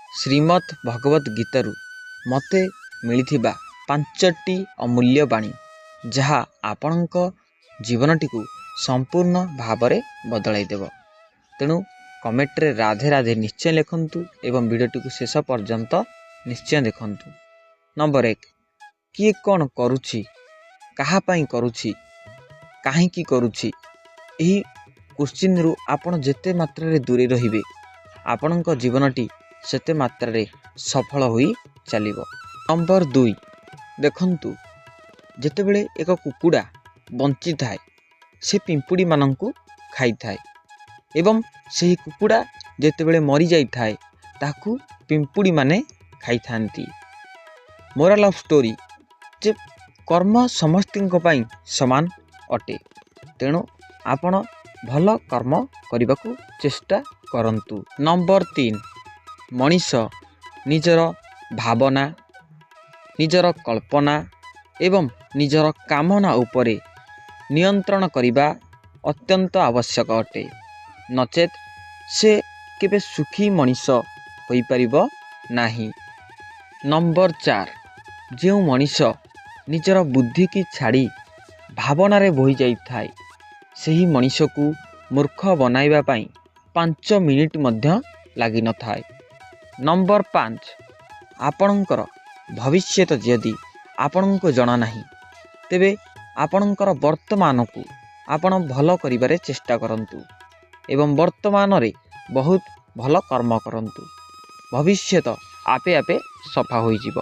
ଶ୍ରୀମଦ୍ ଭଗବତ୍ ଗୀତାରୁ ମୋତେ ମିଳିଥିବା 5ଟି ଅମୂଲ୍ୟ ବାଣୀ, ଯାହା ଆପଣଙ୍କ ଜୀବନଟିକୁ ସମ୍ପୂର୍ଣ୍ଣ ଭାବରେ ବଦଳାଇ ଦେବ। ତେଣୁ କମେଣ୍ଟରେ ରାଧେ ରାଧେ ନିଶ୍ଚୟ ଲେଖନ୍ତୁ ଏବଂ ଭିଡ଼ିଓଟିକୁ ଶେଷ ପର୍ଯ୍ୟନ୍ତ ନିଶ୍ଚୟ ଦେଖନ୍ତୁ। ନମ୍ବର 1, କିଏ କ'ଣ କରୁଛି, କାହା ପାଇଁ କରୁଛି, କାହିଁକି କରୁଛି, ଏହି କୋଶ୍ଚିନ୍ରୁ ଆପଣ ଯେତେ ମାତ୍ରାରେ ଦୂରେଇ ରହିବେ, ଆପଣଙ୍କ ଜୀବନଟି ସେତେ ମାତ୍ରାରେ ସଫଳ ହୋଇ ଚାଲିବ। ନମ୍ବର 2, ଦେଖନ୍ତୁ, ଯେତେବେଳେ ଏକ କୁକୁଡ଼ା ବଞ୍ଚିଥାଏ ସେ ପିମ୍ପୁଡ଼ିମାନଙ୍କୁ ଖାଇଥାଏ ଏବଂ ସେହି କୁକୁଡ଼ା ଯେତେବେଳେ ମରିଯାଇଥାଏ ତାକୁ ପିମ୍ପୁଡ଼ିମାନେ ଖାଇଥାନ୍ତି। ମୋରାଲ ଅଫ୍ ଷ୍ଟୋରି ଯେ କର୍ମ ସମସ୍ତଙ୍କ ପାଇଁ ସମାନ ଅଟେ। ତେଣୁ ଆପଣ ଭଲ କର୍ମ କରିବାକୁ ଚେଷ୍ଟା କରନ୍ତୁ। ନମ୍ବର 3, ମଣିଷ ନିଜର ଭାବନା, ନିଜର କଳ୍ପନା ଏବଂ ନିଜର କାମନା ଉପରେ ନିୟନ୍ତ୍ରଣ କରିବା ଅତ୍ୟନ୍ତ ଆବଶ୍ୟକ ଅଟେ। ନଚେତ୍ ସେ କେବେ ସୁଖୀ ମଣିଷ ହୋଇପାରିବ ନାହିଁ। ନମ୍ବର 4, ଯେଉଁ ମଣିଷ ନିଜର ବୁଦ୍ଧିକି ଛାଡ଼ି ଭାବନାରେ ବୋହି ଯାଇଥାଏ ସେହି ମଣିଷକୁ ମୂର୍ଖ ବନାଇବା ପାଇଁ 5 ମିନିଟ୍ ମଧ୍ୟ ଲାଗିନଥାଏ। ନମ୍ବର 5, ଆପଣଙ୍କର ଭବିଷ୍ୟତ ଯଦି ଆପଣଙ୍କୁ ଜଣା ନାହିଁ, ତେବେ ଆପଣଙ୍କର ବର୍ତ୍ତମାନକୁ ଆପଣ ଭଲ କରିବାରେ ଚେଷ୍ଟା କରନ୍ତୁ ଏବଂ ବର୍ତ୍ତମାନରେ ବହୁତ ଭଲ କର୍ମ କରନ୍ତୁ। ଭବିଷ୍ୟତ ଆପେ ଆପେ ସଫା ହୋଇଯିବ।